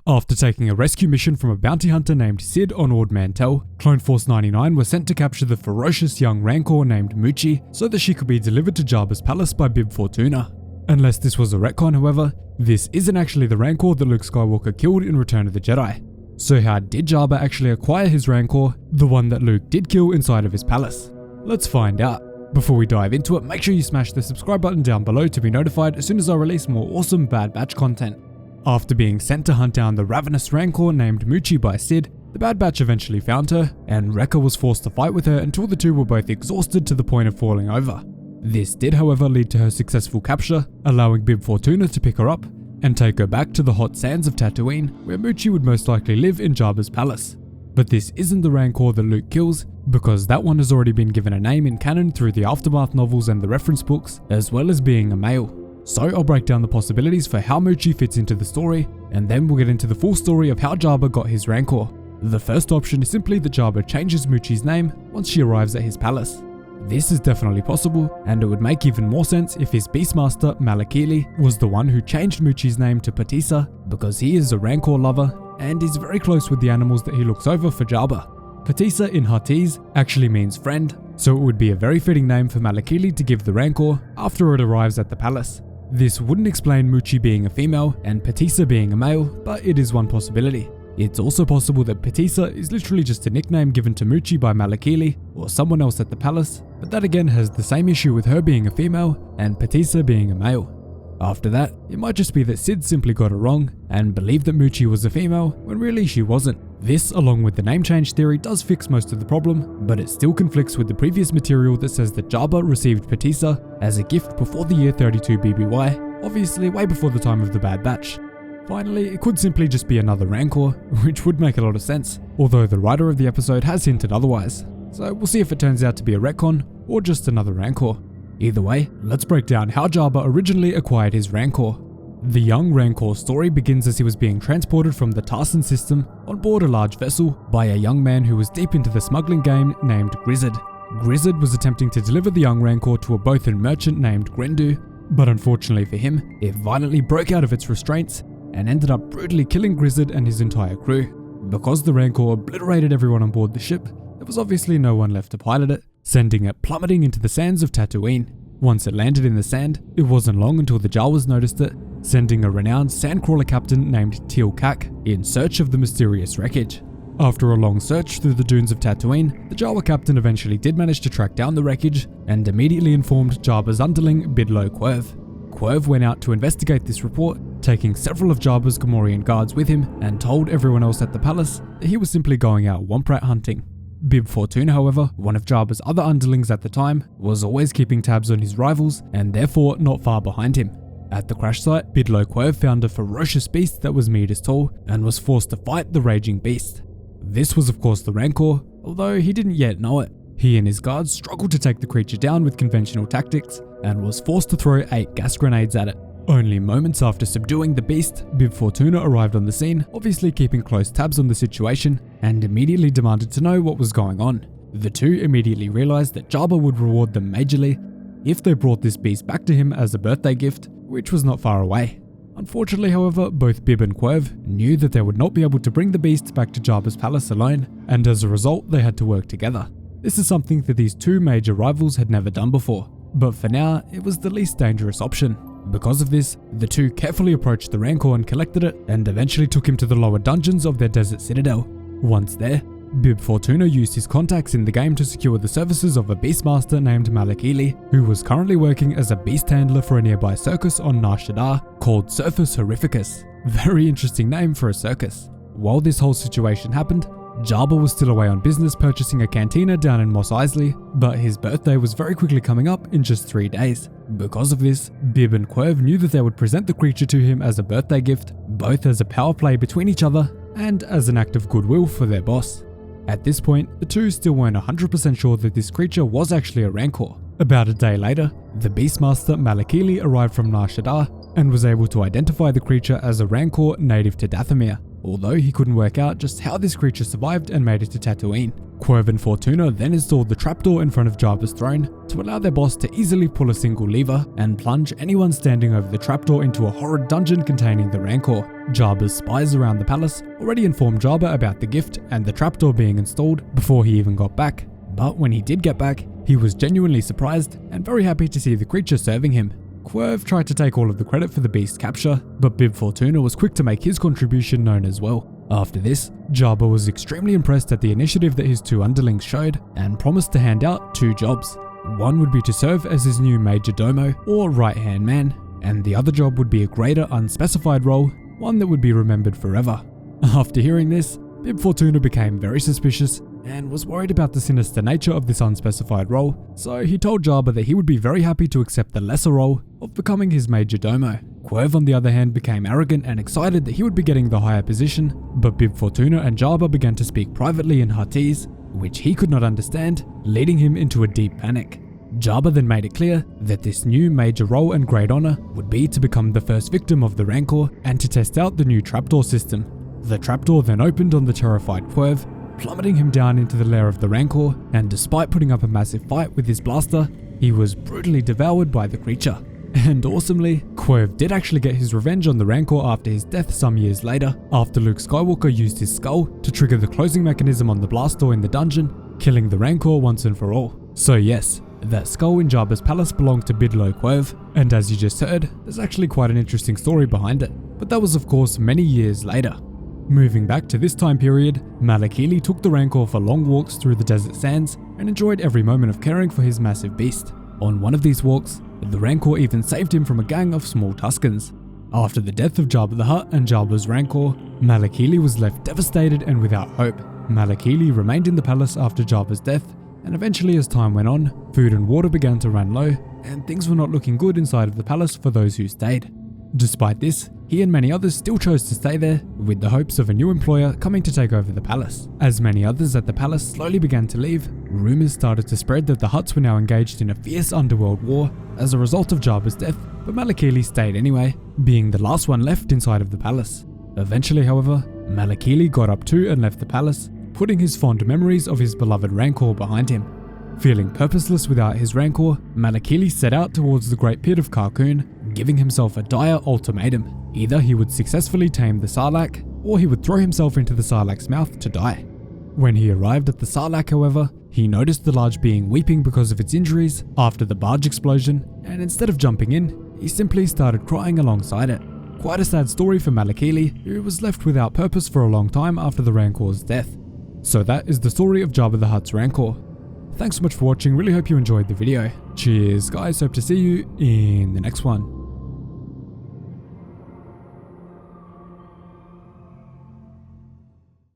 After taking a rescue mission from a bounty hunter named Sid on Ord Mantell, Clone Force 99 was sent to capture the ferocious young Rancor named Muchi so that she could be delivered to Jabba's palace by Bib Fortuna. Unless this was a retcon, however, this isn't actually the Rancor that Luke Skywalker killed in Return of the Jedi. So how did Jabba actually acquire his Rancor, the one that Luke did kill inside of his palace? Let's find out. Before we dive into it, make sure you smash the subscribe button down below to be notified as soon as I release more awesome Bad Batch content. After being sent to hunt down the Ravenous Rancor named Muchi by Sid, the Bad Batch eventually found her, and Wrecker was forced to fight with her until the two were both exhausted to the point of falling over. This did, however, lead to her successful capture, allowing Bib Fortuna to pick her up and take her back to the hot sands of Tatooine, where Muchi would most likely live in Jabba's palace. But this isn't the Rancor that Luke kills, because that one has already been given a name in canon through the Aftermath novels and the reference books, as well as being a male. So I'll break down the possibilities for how Muchi fits into the story, and then we'll get into the full story of how Jabba got his Rancor. The first option is simply that Jabba changes Muchi's name once she arrives at his palace. This is definitely possible, and it would make even more sense if his Beastmaster, Malakili, was the one who changed Muchi's name to Patissa, because he is a Rancor lover, and is very close with the animals that he looks over for Jabba. Patissa in Huttese actually means friend, so it would be a very fitting name for Malakili to give the Rancor after it arrives at the palace. This wouldn't explain Muchi being a female and Patissa being a male, but it is one possibility. It's also possible that Patissa is literally just a nickname given to Muchi by Malakili or someone else at the palace, but that again has the same issue with her being a female and Patissa being a male. After that, it might just be that Sid simply got it wrong and believed that Muchi was a female when really she wasn't. This, along with the name change theory, does fix most of the problem, but it still conflicts with the previous material that says that Jabba received Patissa as a gift before the year 32 BBY, obviously way before the time of the Bad Batch. Finally, it could simply just be another Rancor, which would make a lot of sense, although the writer of the episode has hinted otherwise. So we'll see if it turns out to be a retcon or just another Rancor. Either way, let's break down how Jabba originally acquired his Rancor. The young Rancor's story begins as he was being transported from the Tarson system on board a large vessel by a young man who was deep into the smuggling game named Grizzard. Grizzard was attempting to deliver the young Rancor to a Bothan merchant named Grendu, but unfortunately for him, it violently broke out of its restraints and ended up brutally killing Grizzard and his entire crew. Because the Rancor obliterated everyone on board the ship, there was obviously no one left to pilot it, sending it plummeting into the sands of Tatooine. Once it landed in the sand, it wasn't long until the Jawas noticed it, sending a renowned sandcrawler captain named Teal Kak in search of the mysterious wreckage. After a long search through the dunes of Tatooine, the Jawa captain eventually did manage to track down the wreckage and immediately informed Jabba's underling Bidlo Querv. Querv went out to investigate this report, taking several of Jabba's Gamorrean guards with him, and told everyone else at the palace that he was simply going out womp rat hunting. Bib Fortuna, however, one of Jabba's other underlings at the time, was always keeping tabs on his rivals and therefore not far behind him. At the crash site, Bidlo Querv found a ferocious beast that was meters tall and was forced to fight the raging beast. This was of course the Rancor, although he didn't yet know it. He and his guards struggled to take the creature down with conventional tactics and was forced to throw 8 gas grenades at it. Only moments after subduing the beast, Bib Fortuna arrived on the scene, obviously keeping close tabs on the situation, and immediately demanded to know what was going on. The two immediately realized that Jabba would reward them majorly if they brought this beast back to him as a birthday gift, which was not far away. Unfortunately, however, both Bib and Querv knew that they would not be able to bring the beast back to Jabba's palace alone, and as a result, they had to work together. This is something that these two major rivals had never done before, but for now, it was the least dangerous option. Because of this, the two carefully approached the Rancor and collected it, and eventually took him to the lower dungeons of their desert citadel. Once there, Bib Fortuna used his contacts in the game to secure the services of a beastmaster named Malakili, who was currently working as a beast handler for a nearby circus on Nar Shaddaa called Circus Horrificus. Very interesting name for a circus. While this whole situation happened, Jabba was still away on business purchasing a cantina down in Mos Eisley, but his birthday was very quickly coming up in just 3 days. Because of this, Bib and Querv knew that they would present the creature to him as a birthday gift, both as a power play between each other and as an act of goodwill for their boss. At this point, the two still weren't 100% sure that this creature was actually a Rancor. About a day later, the Beastmaster Malakili arrived from Nar Shaddaa and was able to identify the creature as a Rancor native to Dathomir, although he couldn't work out just how this creature survived and made it to Tatooine. Quirv and Fortuna then installed the trapdoor in front of Jabba's throne to allow their boss to easily pull a single lever and plunge anyone standing over the trapdoor into a horrid dungeon containing the Rancor. Jabba's spies around the palace already informed Jabba about the gift and the trapdoor being installed before he even got back. But when he did get back, he was genuinely surprised and very happy to see the creature serving him. Quirv tried to take all of the credit for the beast's capture, but Bib Fortuna was quick to make his contribution known as well. After this, Jabba was extremely impressed at the initiative that his two underlings showed and promised to hand out 2 jobs. One would be to serve as his new major domo or right-hand man, and the other job would be a greater unspecified role, one that would be remembered forever. After hearing this, Bib Fortuna became very suspicious and was worried about the sinister nature of this unspecified role, so he told Jabba that he would be very happy to accept the lesser role of becoming his major domo. Quirv on the other hand became arrogant and excited that he would be getting the higher position, but Bib Fortuna and Jabba began to speak privately in Huttese, which he could not understand, leading him into a deep panic. Jabba then made it clear that this new major role and great honor would be to become the first victim of the Rancor and to test out the new trapdoor system. The trapdoor then opened on the terrified Quirv, plummeting him down into the lair of the Rancor, and despite putting up a massive fight with his blaster, he was brutally devoured by the creature. And awesomely, Quirv did actually get his revenge on the Rancor after his death some years later, after Luke Skywalker used his skull to trigger the closing mechanism on the blast door in the dungeon, killing the Rancor once and for all. So yes, that skull in Jabba's palace belonged to Bidlo Quirv, and as you just heard, there's actually quite an interesting story behind it. But that was of course many years later. Moving back to this time period, Malakili took the Rancor for long walks through the desert sands and enjoyed every moment of caring for his massive beast. On one of these walks, the Rancor even saved him from a gang of small Tuskens. After the death of Jabba the Hutt and Jabba's Rancor, Malakili was left devastated and without hope. Malakili remained in the palace after Jabba's death, and eventually as time went on, food and water began to run low, and things were not looking good inside of the palace for those who stayed. Despite this, he and many others still chose to stay there, with the hopes of a new employer coming to take over the palace. As many others at the palace slowly began to leave, rumors started to spread that the Hutts were now engaged in a fierce underworld war as a result of Jabba's death, but Malakili stayed anyway, being the last one left inside of the palace. Eventually, however, Malakili got up too and left the palace, putting his fond memories of his beloved Rancor behind him. Feeling purposeless without his Rancor, Malakili set out towards the Great Pit of Carkoon, giving himself a dire ultimatum. Either he would successfully tame the Sarlacc, or he would throw himself into the Sarlacc's mouth to die. When he arrived at the Sarlacc, however, he noticed the large being weeping because of its injuries after the barge explosion, and instead of jumping in, he simply started crying alongside it. Quite a sad story for Malakili, who was left without purpose for a long time after the Rancor's death. So that is the story of Jabba the Hutt's Rancor. Thanks so much for watching, really hope you enjoyed the video. Cheers guys, hope to see you in the next one.